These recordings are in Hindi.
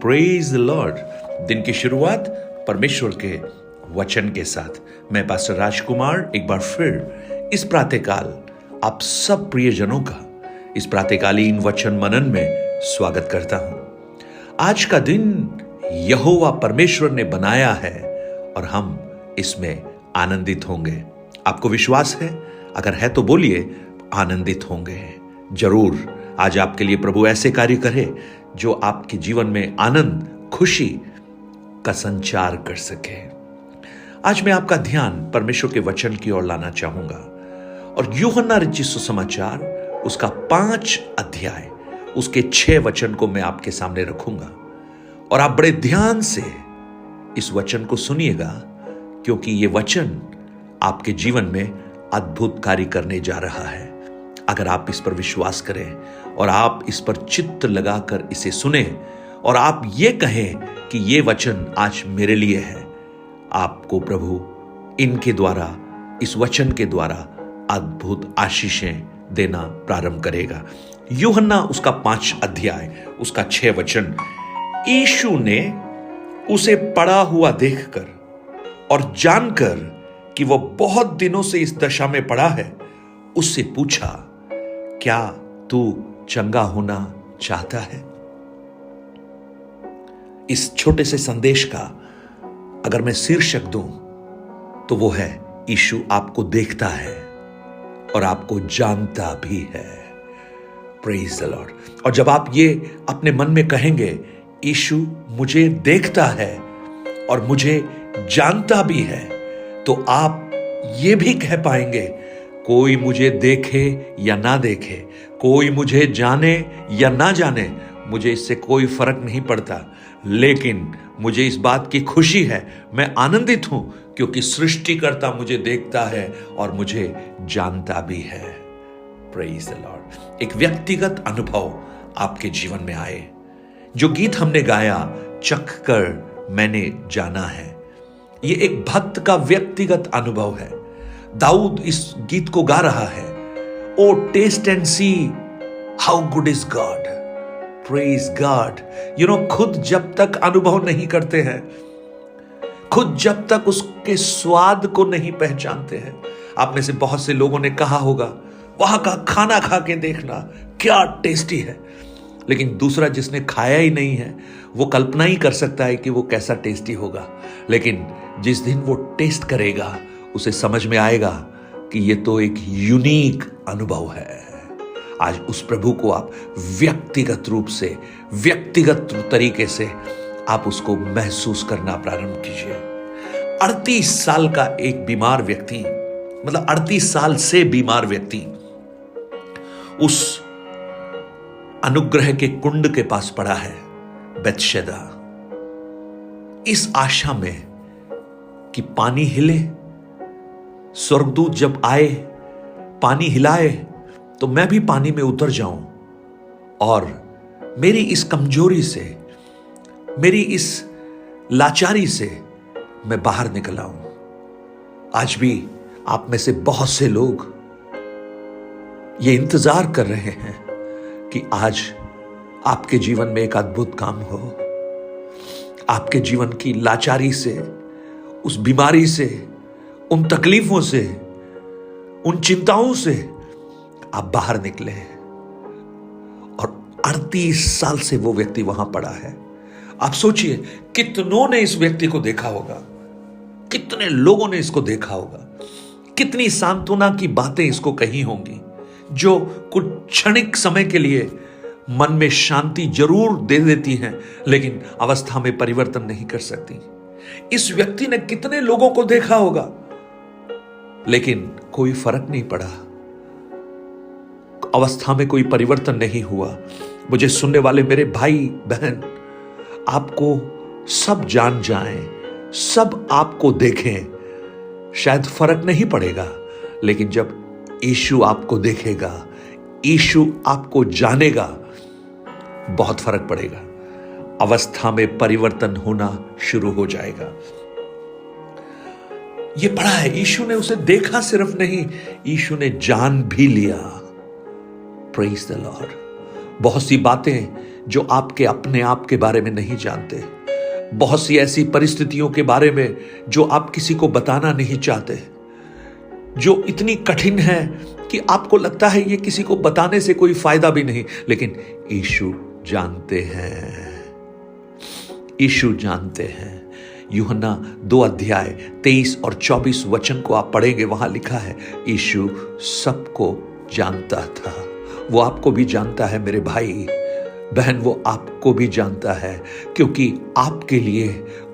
Praise the Lord. दिन की शुरुआत परमेश्वर के वचन के साथ मैं पास्टर राजकुमार एक बार फिर इस प्रातःकाल आप सब प्रियजनों का इस प्रातःकालीन वचन मनन में स्वागत करता हूं। आज का दिन यहोवा परमेश्वर ने बनाया है और हम इसमें आनंदित होंगे। आपको विश्वास है? अगर है तो बोलिए आनंदित होंगे। जरूर आज आपके लिए प्रभु ऐसे कार्य करे जो आपके जीवन में आनंद, खुशी का संचार कर सके। आज मैं आपका ध्यान परमेश्वर के वचन की ओर लाना चाहूंगा और यूहन्ना रचित सुसमाचार उसका 5 अध्याय उसके 6 वचन को मैं आपके सामने रखूंगा और आप बड़े ध्यान से इस वचन को सुनिएगा, क्योंकि ये वचन आपके जीवन में अद्भुत कार्य करने जा रहा है। अगर आप इस पर विश्वास करें और आप इस पर चित्त लगाकर इसे सुने और आप ये कहें कि ये वचन आज मेरे लिए है, आपको प्रभु इनके द्वारा, इस वचन के द्वारा अद्भुत आशीषें देना प्रारंभ करेगा। यूहन्ना उसका 5 अध्याय उसका 6 वचन। यीशु ने उसे पड़ा हुआ देखकर और जानकर कि वह बहुत दिनों से इस दशा में पड़ा है, उससे पूछा, क्या तू चंगा होना चाहता है? इस छोटे से संदेश का अगर मैं शीर्षक दूं तो वो है, यीशु आपको देखता है और आपको जानता भी है। Praise the Lord. और जब आप ये अपने मन में कहेंगे, यीशु मुझे देखता है और मुझे जानता भी है, तो आप ये भी कह पाएंगे, कोई मुझे देखे या ना देखे, कोई मुझे जाने या ना जाने, मुझे इससे कोई फर्क नहीं पड़ता, लेकिन मुझे इस बात की खुशी है, मैं आनंदित हूं क्योंकि सृष्टिकर्ता मुझे देखता है और मुझे जानता भी है। Praise the Lord. एक व्यक्तिगत अनुभव आपके जीवन में आए। जो गीत हमने गाया, चख कर मैंने जाना है, ये एक भक्त का व्यक्तिगत अनुभव है। दाऊद इस गीत को गा रहा है, O taste and see how good is God. Praise God. खुद जब तक अनुभव नहीं करते हैं, खुद जब तक उसके स्वाद को नहीं पहचानते हैं, आप में से बहुत से लोगों ने कहा होगा, वहां का खाना खा के देखना क्या टेस्टी है, लेकिन दूसरा जिसने खाया ही नहीं है वो कल्पना ही कर सकता है कि वो कैसा टेस्टी होगा। लेकिन जिस दिन वो टेस्ट करेगा उसे समझ में आएगा कि ये तो एक यूनिक अनुभव है। आज उस प्रभु को आप व्यक्तिगत रूप से, व्यक्तिगत तरीके से आप उसको महसूस करना प्रारंभ कीजिए। 38 साल का एक बीमार व्यक्ति, मतलब 38 साल से बीमार व्यक्ति उस अनुग्रह के कुंड के पास पड़ा है, बेतशेदा, इस आशा में कि पानी हिले, स्वर्गदूत जब आए, पानी हिलाए, तो मैं भी पानी में उतर जाऊं और मेरी इस कमजोरी से, मेरी इस लाचारी से मैं बाहर निकल आऊं। आज भी आप में से बहुत से लोग ये इंतजार कर रहे हैं कि आज आपके जीवन में एक अद्भुत काम हो, आपके जीवन की लाचारी से, उस बीमारी से, उन तकलीफों से, उन चिंताओं से आप बाहर निकले। और 38 साल से वो व्यक्ति वहां पड़ा है। आप सोचिए, कितनों ने इस व्यक्ति को देखा होगा, कितने लोगों ने इसको देखा होगा, कितनी सांत्वना की बातें इसको कही होंगी, जो कुछ क्षणिक समय के लिए मन में शांति जरूर दे देती हैं, लेकिन अवस्था में परिवर्तन नहीं कर सकती। इस व्यक्ति ने कितने लोगों को देखा होगा, लेकिन कोई फर्क नहीं पड़ा, अवस्था में कोई परिवर्तन नहीं हुआ। मुझे सुनने वाले मेरे भाई बहन, आपको सब जान जाएं, सब आपको देखें, शायद फर्क नहीं पड़ेगा, लेकिन जब यीशु आपको देखेगा, यीशु आपको जानेगा, बहुत फर्क पड़ेगा। अवस्था में परिवर्तन होना शुरू हो जाएगा। ये पढ़ा है, यीशु ने उसे देखा सिर्फ नहीं, यीशु ने जान भी लिया। Praise the Lord. बहुत सी बातें जो आपके अपने आप के बारे में नहीं जानते, बहुत सी ऐसी परिस्थितियों के बारे में जो आप किसी को बताना नहीं चाहते, जो इतनी कठिन है कि आपको लगता है ये किसी को बताने से कोई फायदा भी नहीं, लेकिन यीशु जानते हैं, यीशु जानते हैं। यूहन्ना 2 अध्याय 23 और 24 वचन को आप पढ़ेंगे, वहां लिखा है यीशु सबको जानता था। वो आपको भी जानता है मेरे भाई बहन, वो आपको भी जानता है, क्योंकि आपके लिए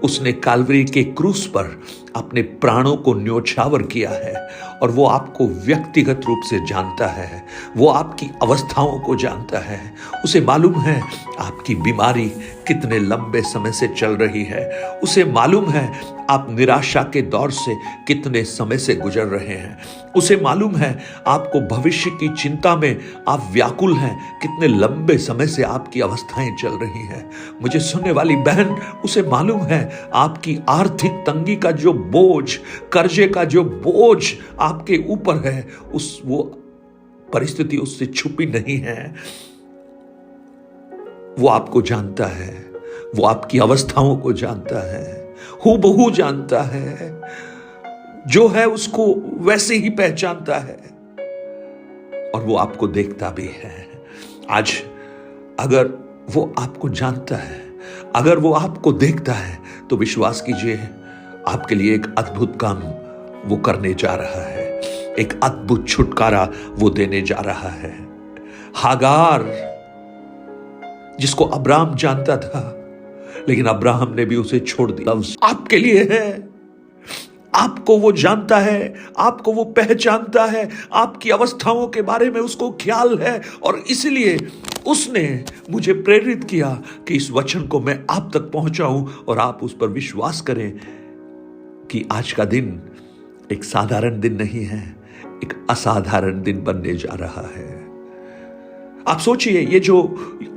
उसने काल्वरी के क्रूस पर अपने प्राणों को न्योछावर किया है और वो आपको व्यक्तिगत रूप से जानता है। वो आपकी अवस्थाओं को जानता है। उसे मालूम है आपकी बीमारी कितने लंबे समय से चल रही है। उसे मालूम है आप निराशा के दौर से कितने समय से गुजर रहे हैं। उसे मालूम है आपको भविष्य की चिंता में आप व्याकुल हैं, कितने लंबे समय से आपकी अवस्थाएं चल रही हैं। मुझे सुनने वाली बहन, उसे मालूम है आपकी आर्थिक तंगी का जो बोझ, कर्जे का जो बोझ आपके ऊपर है, वो परिस्थिति उससे छुपी नहीं है। वो आपको जानता है, वो आपकी अवस्थाओं को जानता है, हूबहू जानता है, जो है उसको वैसे ही पहचानता है और वो आपको देखता भी है। आज अगर वो आपको जानता है, अगर वो आपको देखता है, तो विश्वास कीजिए आपके लिए एक अद्भुत काम वो करने जा रहा है, एक अद्भुत छुटकारा वो देने जा रहा है। हागार जिसको अब्राहम जानता था, लेकिन अब्राहम ने भी उसे छोड़ दिया, आपके लिए है। आपको वो जानता है, आपको वो पहचानता है, आपकी अवस्थाओं के बारे में उसको ख्याल है और इसलिए उसने मुझे प्रेरित किया कि इस वचन को मैं आप तक पहुंचाऊं और आप उस पर विश्वास करें कि आज का दिन एक साधारण दिन नहीं है, एक असाधारण दिन बनने जा रहा है। आप सोचिए, ये जो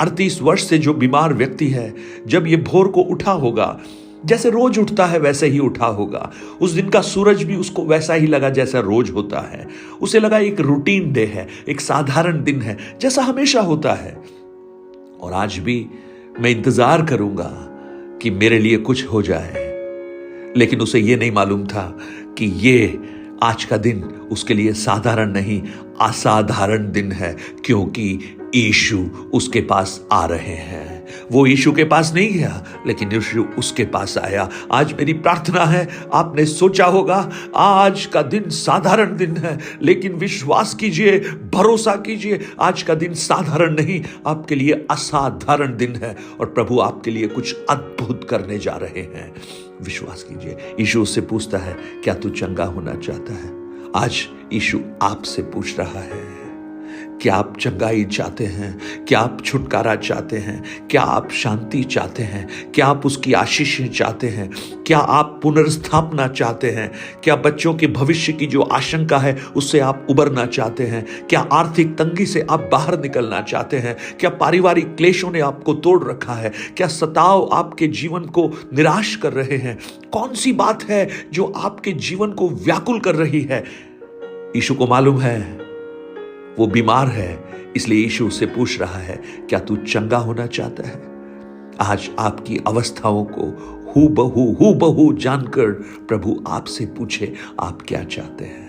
38 वर्ष से जो बीमार व्यक्ति है, जब ये भोर को उठा होगा, जैसे रोज उठता है वैसे ही उठा होगा। उस दिन का सूरज भी उसको वैसा ही लगा जैसा रोज होता है। उसे लगा एक रूटीन डे है, एक साधारण दिन है, जैसा हमेशा होता है। और आज भी मैं इंतजार करूंगा कि मेरे लिए कुछ हो जाए, लेकिन उसे यह नहीं मालूम था कि ये आज का दिन उसके लिए साधारण नहीं, असाधारण दिन है, क्योंकि यीशु उसके पास आ रहे हैं। वो यीशु के पास नहीं गया, लेकिन यीशु उसके पास आया। आज मेरी प्रार्थना है, आपने सोचा होगा आज का दिन साधारण दिन है, लेकिन विश्वास कीजिए, भरोसा कीजिए, आज का दिन साधारण नहीं, आपके लिए असाधारण दिन है और प्रभु आपके लिए कुछ अद्भुत करने जा रहे हैं। विश्वास कीजिए। यीशु उससे पूछता है, क्या तू चंगा होना चाहता है? आज यीशु आपसे पूछ रहा है, क्या आप चंगाई चाहते हैं? क्या आप छुटकारा चाहते हैं? क्या आप शांति चाहते हैं? क्या आप उसकी आशीषें चाहते हैं? क्या आप पुनर्स्थापना चाहते हैं? क्या बच्चों के भविष्य की जो आशंका है उससे आप उबरना चाहते हैं? क्या आर्थिक तंगी से आप बाहर निकलना चाहते हैं? क्या पारिवारिक क्लेशों ने आपको तोड़ रखा है? क्या सताव आपके जीवन को निराश कर रहे हैं? कौन सी बात है जो आपके जीवन को व्याकुल कर रही है? यीशु को मालूम है वो बीमार है, इसलिए यीशु उससे पूछ रहा है, क्या तू चंगा होना चाहता है? आज आपकी अवस्थाओं को हूबहू जानकर प्रभु आपसे पूछे, आप क्या चाहते हैं?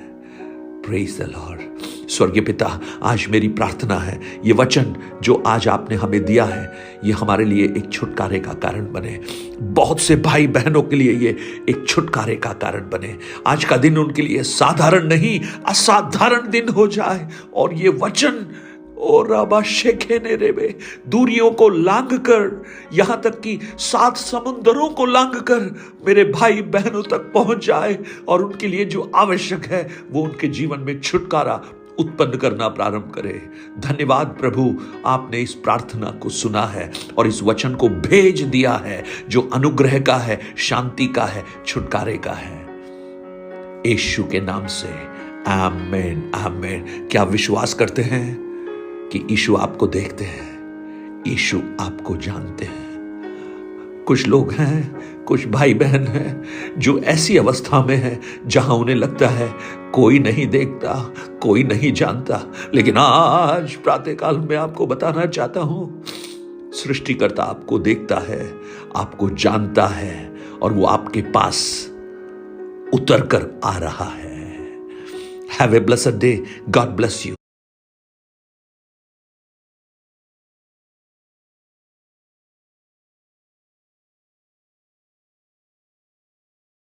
Praise the Lord. स्वर्गीय पिता, आज मेरी प्रार्थना है, ये वचन जो आज आपने हमें दिया है, ये हमारे लिए एक छुटकारे का कारण बने। बहुत से भाई बहनों के लिए ये एक छुटकारे का कारण बने। आज का दिन उनके लिए साधारण नहीं, असाधारण दिन हो जाए और ये वचन और राबा शेखे ने रेबे दूरियों को लांग कर, यहां तक कि 7 समुंदरों को लांग कर मेरे भाई बहनों तक पहुंच जाए और उनके लिए जो आवश्यक है वो उनके जीवन में छुटकारा उत्पन्न करना प्रारंभ करे। धन्यवाद प्रभु, आपने इस प्रार्थना को सुना है और इस वचन को भेज दिया है जो अनुग्रह का है, शांति का है, छुटकारे का है। यीशु के नाम से आमीन, आमीन। क्या विश्वास करते हैं कि यीशु आपको देखते हैं, यीशु आपको जानते हैं? कुछ लोग हैं, कुछ भाई बहन हैं जो ऐसी अवस्था में हैं जहां उन्हें लगता है कोई नहीं देखता, कोई नहीं जानता। लेकिन आज प्रातःकाल में आपको बताना चाहता हूं, सृष्टिकर्ता आपको देखता है, आपको जानता है और वो आपके पास उतर कर आ रहा है। Have a blessed day. God bless you.